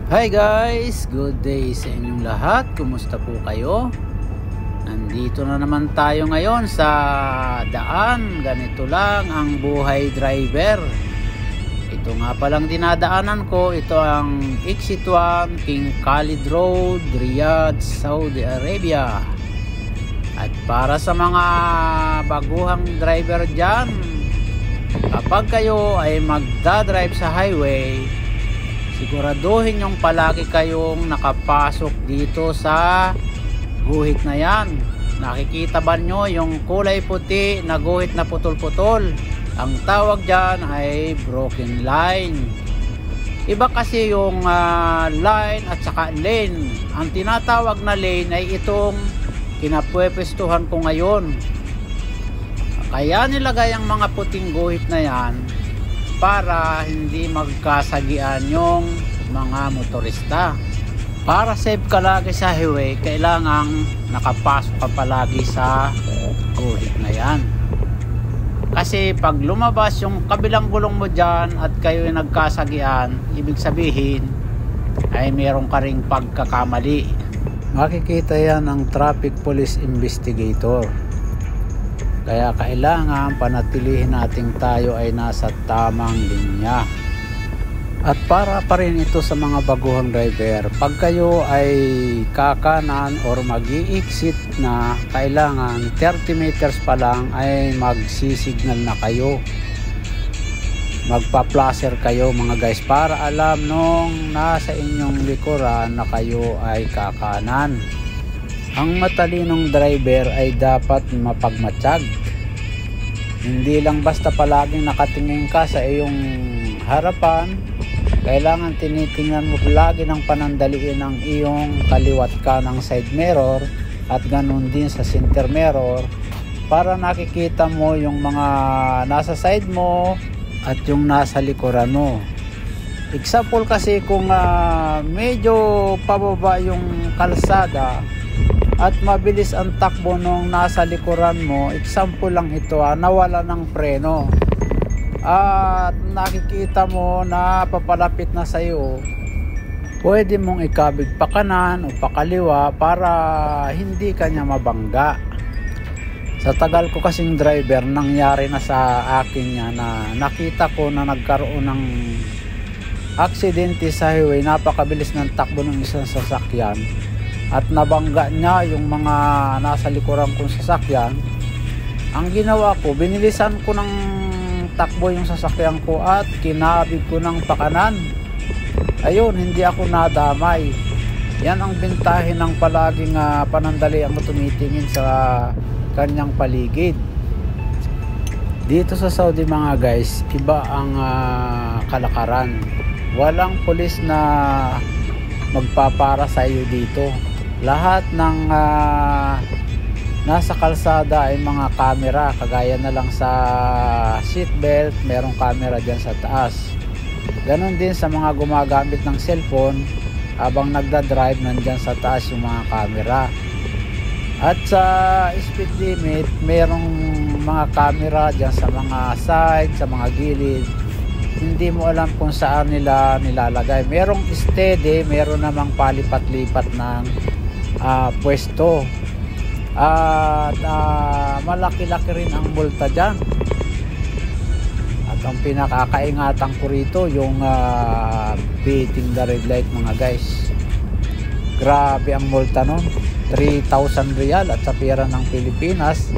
Hi guys! Good day sa inyong lahat. Kumusta po kayo? Nandito na naman tayo ngayon sa daan. Ganito lang ang buhay driver. Ito nga palang dinadaanan ko. Ito ang Exit 1 King Khalid Road, Riyadh, Saudi Arabia. At para sa mga baguhang driver dyan, kapag kayo ay magdadrive sa highway, siguraduhin yung palagi kayong nakapasok dito sa guhit na yan. Nakikita ba nyo yung kulay puti na guhit na putol-putol? Ang tawag dyan ay broken line. Iba kasi yung line at saka lane. Ang tinatawag na lane ay itong kinapwepestuhan ko ngayon. Kaya nilagay ang mga puting guhit na yan para hindi magkasagian yung mga motorista. Para safe ka lagi sa highway, kailangang nakapasok ka palagi sa guhit na yan. Kasi pag lumabas yung kabilang gulong mo dyan at kayo ay nagkasagian, ibig sabihin ay meron ka ring pagkakamali. Makikita yan ng traffic police investigator. Kaya kailangan panatilihin natin tayo ay nasa tamang linya. At para pa rin ito sa mga baguhang driver, pag kayo ay kakanan or mag-i-exit na, kailangan 30 meters pa lang ay magsisignal na kayo. Magpa-placer kayo mga guys para alam nung nasa inyong likuran na kayo ay kakanan. Ang matalinong driver ay dapat mapagmatsyag. Hindi lang basta palaging nakatingin ka sa iyong harapan. Kailangan tinitingnan mo lagi ng panandaliin ang iyong kaliwat kanang side mirror at ganun din sa center mirror para nakikita mo yung mga nasa side mo at yung nasa likuran mo. Example kasi kung medyo pababa yung kalsada at mabilis ang takbo nung nasa likuran mo, example lang ito, nawala ng preno at nakikita mo na papalapit na sa iyo, pwede mong ikabig pa kanan o pa kaliwa para hindi kanya mabangga. Sa tagal ko kasing driver, nangyari na sa akin yan na nakita ko na nagkaroon ng aksidente sa highway, napakabilis ng takbo ng isang sasakyan at nabangga niya yung mga nasa likuran kong sasakyan. Ang ginawa ko, binilisan ko ng takbo yung sasakyan ko at kinabig ko ng pakanan. Ayun, hindi ako nadamay. Yan ang bentahe ng palaging panandali ang tumitingin sa kanyang paligid. Dito sa Saudi mga guys, iba ang kalakaran. Walang pulis na magpapara sa iyo dito. Lahat ng nasa kalsada ay mga camera, kagaya na lang sa seatbelt, merong camera dyan sa taas. Ganon din sa mga gumagamit ng cellphone, habang nagdadrive nandyan sa taas yung mga camera. At sa speed limit, merong mga camera dyan sa mga side, sa mga gilid. Hindi mo alam kung saan nila nilalagay. Merong steady, meron namang palipat-lipat ng pwesto. At malaki-laki rin ang multa dyan. At ang pinakakaingatan ko rito yung beating the red light mga guys. Grabe ang multa nun, 3,000 riyal at sa pera ng Pilipinas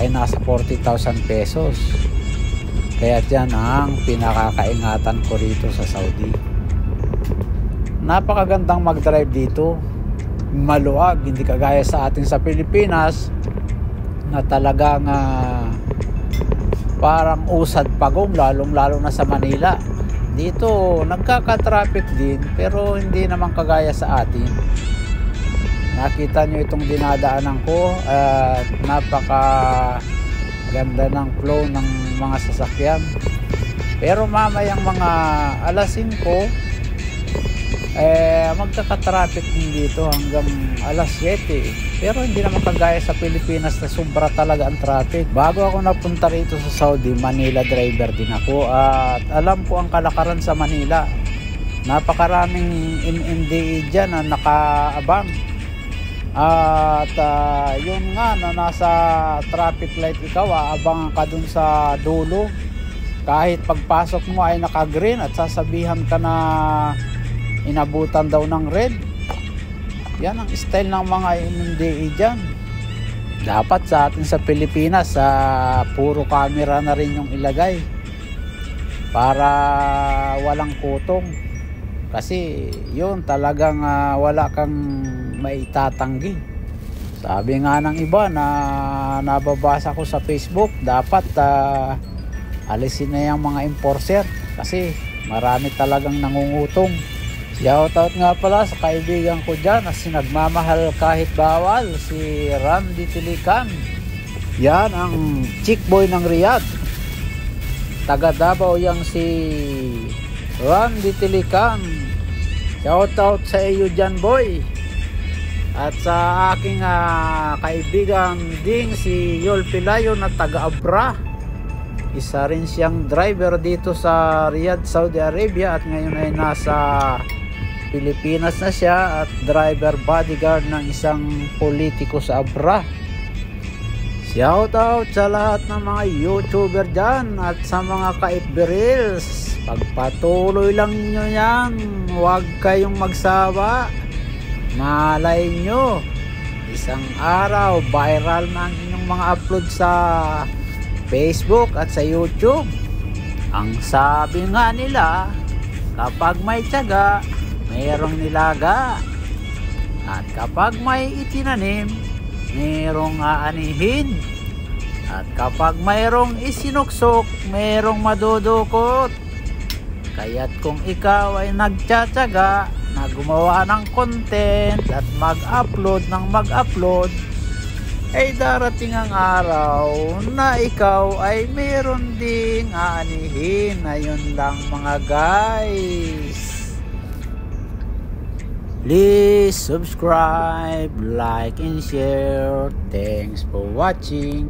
ay nasa 40,000 pesos. Kaya dyan ang pinakakaingatan ko rito sa Saudi. Napakagandang mag-drive dito, maluwag, hindi kagaya sa atin sa Pilipinas na talagang parang usad pagong, lalong-lalo na sa Manila. Dito nagkaka-traffic din pero hindi naman kagaya sa atin. Nakita nyo itong dinadaanan ko at napaka ganda ng flow ng mga sasakyan. Pero mamayang mga alas 5 magkaka-traffic din dito hanggang alas 7. Pero hindi naman kagaya sa Pilipinas na sobra talaga ang traffic. Bago ako napunta rito sa Saudi, Manila driver din ako at alam ko ang kalakaran sa Manila. Napakaraming MMDA dyan na nakaabang. At yun nga na nasa traffic light ikaw, aabangan ka dun sa dulo. Kahit pagpasok mo ay naka-green at sasabihan ka na inabutan daw ng red. Yan ang style ng mga MMDA dyan. Dapat sa atin sa Pilipinas, puro camera na rin yung ilagay para walang kutong. Kasi yun talagang wala kang maitatanggi. Sabi nga ng iba na nababasa ko sa Facebook, dapat alisin na yung mga enforcer kasi marami talagang nangungutong. Shoutout nga pala sa kaibigan ko dyan na sinagmamahal kahit bawal, si Randy Tilican. Yan ang chick boy ng Riyadh. Taga Davao yang si Randy Tilican. Shoutout sa iyo dyan, boy. At sa aking kaibigan ding si Yol Pilayo na taga Abra. Isa rin siyang driver dito sa Riyadh, Saudi Arabia, at ngayon ay nasa Pilipinas na siya at driver bodyguard ng isang politiko sa Abra. Shout out sa lahat ng mga YouTuber dyan at sa mga ka-FB Reels. Pagpatuloy lang nyo yan, huwag kayong magsawa. Malay nyo, isang araw viral na ang inyong mga upload sa Facebook at sa YouTube. Ang sabi nga nila, kapag may tiyaga, mayroong nilaga, at kapag may itinanim, mayroong aanihin, at kapag mayroong isinuksok, mayroong madudukot. Kaya't kung ikaw ay nagtsatsaga na gumawa ng content at mag-upload ng mag-upload, ay darating ang araw na ikaw ay mayroon ding aanihin. Ayun lang mga guys. Please subscribe, like, and share. Thanks for watching.